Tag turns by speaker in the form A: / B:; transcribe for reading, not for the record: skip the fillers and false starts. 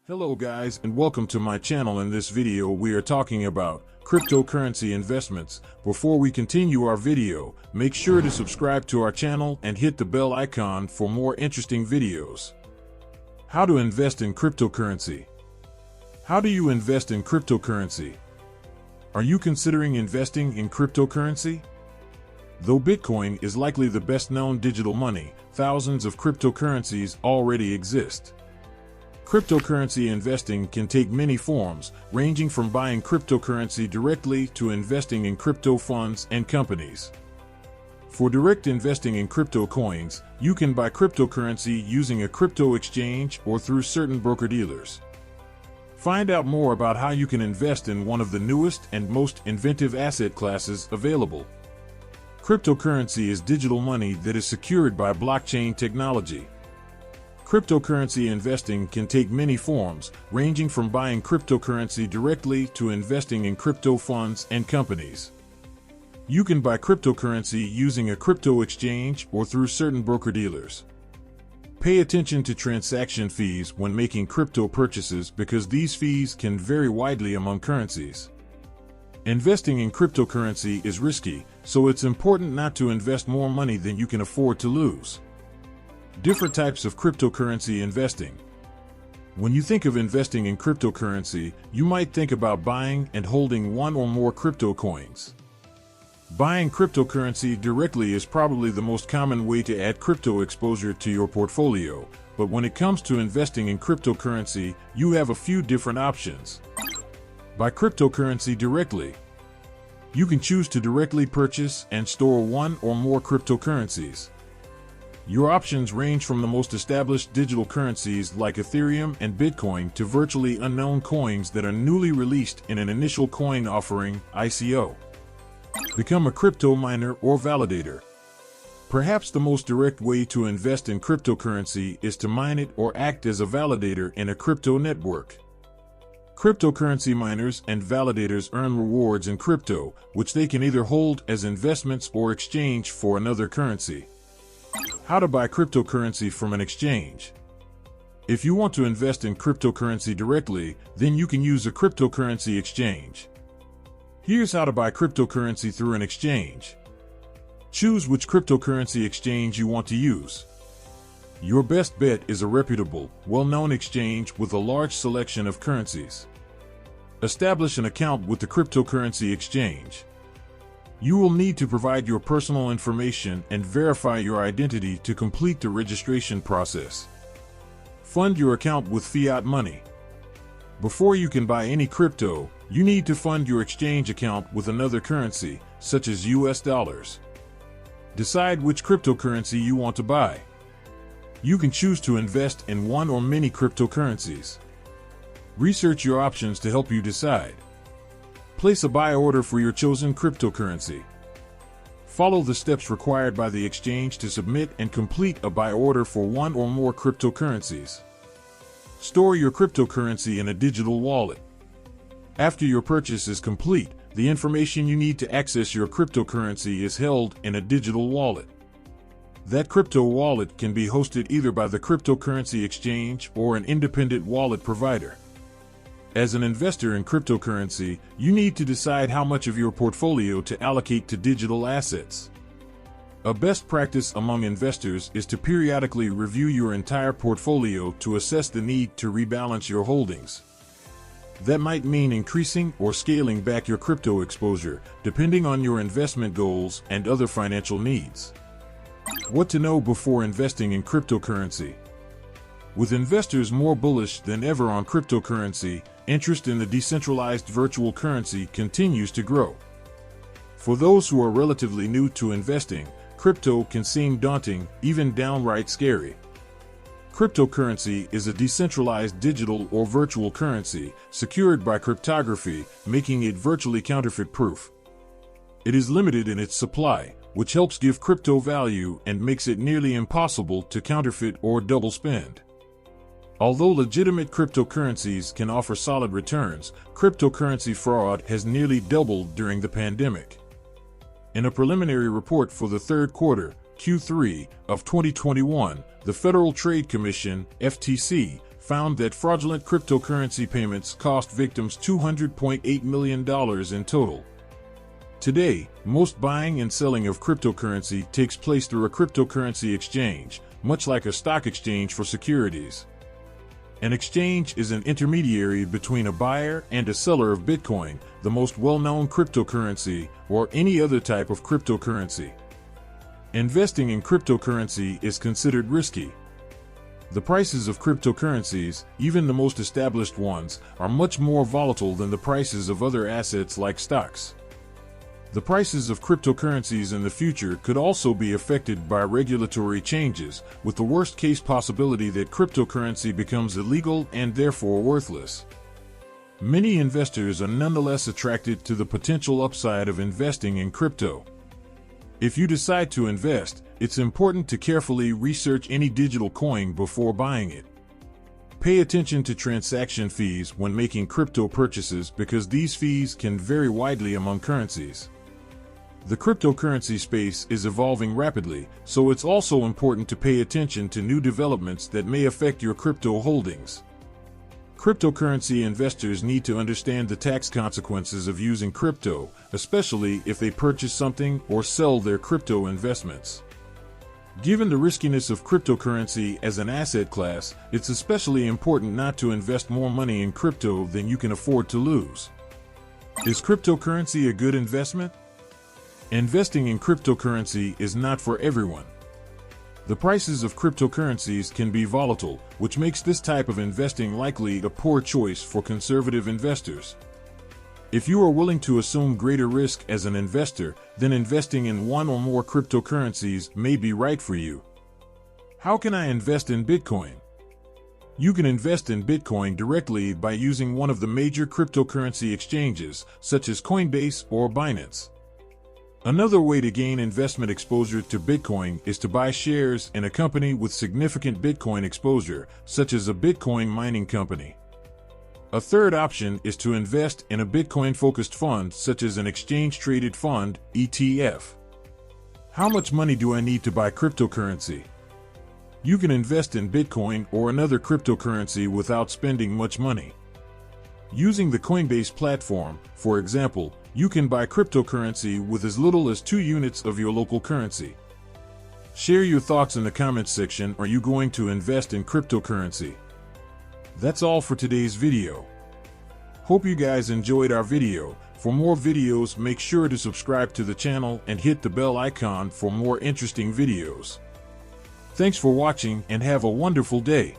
A: Hello guys and welcome to my channel. In this video we are talking about cryptocurrency investments. Before we continue our video, make sure to subscribe to our channel and hit the bell icon for more interesting videos. How to invest in cryptocurrency. How do you invest in cryptocurrency? Are you considering investing in cryptocurrency? Though Bitcoin is likely the best known digital money, thousands of cryptocurrencies already exist. Cryptocurrency investing can take many forms, ranging from buying cryptocurrency directly to investing in crypto funds and companies. For direct investing in crypto coins, you can buy cryptocurrency using a crypto exchange or through certain broker-dealers. Find out more about how you can invest in one of the newest and most inventive asset classes available. Cryptocurrency is digital money that is secured by blockchain technology. Cryptocurrency investing can take many forms, ranging from buying cryptocurrency directly to investing in crypto funds and companies. You can buy cryptocurrency using a crypto exchange or through certain broker-dealers. Pay attention to transaction fees when making crypto purchases because these fees can vary widely among currencies. Investing in cryptocurrency is risky, so it's important not to invest more money than you can afford to lose. Different types of cryptocurrency investing. When you think of investing in cryptocurrency, you might think about buying and holding one or more crypto coins. Buying cryptocurrency directly is probably the most common way to add crypto exposure to your portfolio, but when it comes to investing in cryptocurrency, you have a few different options. Buy cryptocurrency directly. You can choose to directly purchase and store one or more cryptocurrencies. Your options range from the most established digital currencies like Ethereum and Bitcoin to virtually unknown coins that are newly released in an initial coin offering, ICO. Become a crypto miner or validator. Perhaps the most direct way to invest in cryptocurrency is to mine it or act as a validator in a crypto network. Cryptocurrency miners and validators earn rewards in crypto, which they can either hold as investments or exchange for another currency. How to buy cryptocurrency from an exchange. If you want to invest in cryptocurrency directly, then you can use a cryptocurrency exchange. Here's how to buy cryptocurrency through an exchange. Choose which cryptocurrency exchange you want to use. Your best bet is a reputable, well-known exchange with a large selection of currencies. Establish an account with the cryptocurrency exchange. You will need to provide your personal information and verify your identity to complete the registration process. Fund your account with fiat money. Before you can buy any crypto, you need to fund your exchange account with another currency, such as US dollars. Decide which cryptocurrency you want to buy. You can choose to invest in one or many cryptocurrencies. Research your options to help you decide. Place a buy order for your chosen cryptocurrency. Follow the steps required by the exchange to submit and complete a buy order for one or more cryptocurrencies. Store your cryptocurrency in a digital wallet. After your purchase is complete, the information you need to access your cryptocurrency is held in a digital wallet. That crypto wallet can be hosted either by the cryptocurrency exchange or an independent wallet provider. As an investor in cryptocurrency, you need to decide how much of your portfolio to allocate to digital assets. A best practice among investors is to periodically review your entire portfolio to assess the need to rebalance your holdings. That might mean increasing or scaling back your crypto exposure, depending on your investment goals and other financial needs. What to know before investing in cryptocurrency. With investors more bullish than ever on cryptocurrency, interest in the decentralized virtual currency continues to grow. For those who are relatively new to investing, crypto can seem daunting, even downright scary. Cryptocurrency is a decentralized digital or virtual currency, secured by cryptography, making it virtually counterfeit-proof. It is limited in its supply, which helps give crypto value and makes it nearly impossible to counterfeit or double spend. Although legitimate cryptocurrencies can offer solid returns, cryptocurrency fraud has nearly doubled during the pandemic. In a preliminary report for the third quarter, Q3 of 2021, the Federal Trade Commission, FTC, found that fraudulent cryptocurrency payments cost victims $200.8 million in total. Today, most buying and selling of cryptocurrency takes place through a cryptocurrency exchange, much like a stock exchange for securities. An exchange is an intermediary between a buyer and a seller of Bitcoin, the most well-known cryptocurrency, or any other type of cryptocurrency. Investing in cryptocurrency is considered risky. The prices of cryptocurrencies, even the most established ones, are much more volatile than the prices of other assets like stocks. The prices of cryptocurrencies in the future could also be affected by regulatory changes, with the worst-case possibility that cryptocurrency becomes illegal and therefore worthless. Many investors are nonetheless attracted to the potential upside of investing in crypto. If you decide to invest, it's important to carefully research any digital coin before buying it. Pay attention to transaction fees when making crypto purchases because these fees can vary widely among currencies. The cryptocurrency space is evolving rapidly, so it's also important to pay attention to new developments that may affect your crypto holdings. Cryptocurrency investors need to understand the tax consequences of using crypto, especially if they purchase something or sell their crypto investments. Given the riskiness of cryptocurrency as an asset class, it's especially important not to invest more money in crypto than you can afford to lose. Is cryptocurrency a good investment? Investing in cryptocurrency is not for everyone. The prices of cryptocurrencies can be volatile, which makes this type of investing likely a poor choice for conservative investors. If you are willing to assume greater risk as an investor, then investing in one or more cryptocurrencies may be right for you. How can I invest in Bitcoin? You can invest in Bitcoin directly by using one of the major cryptocurrency exchanges, such as Coinbase or Binance. Another way to gain investment exposure to Bitcoin is to buy shares in a company with significant Bitcoin exposure, such as a Bitcoin mining company. A third option is to invest in a Bitcoin-focused fund, such as an exchange-traded fund, ETF. How much money do I need to buy cryptocurrency? You can invest in Bitcoin or another cryptocurrency without spending much money. Using the Coinbase platform, for example, you can buy cryptocurrency with as little as 2 units of your local currency. Share your thoughts in the comments section. Are you going to invest in cryptocurrency? That's all for today's video. Hope you guys enjoyed our video. For more videos, make sure to subscribe to the channel and hit the bell icon for more interesting videos. Thanks for watching and have a wonderful day.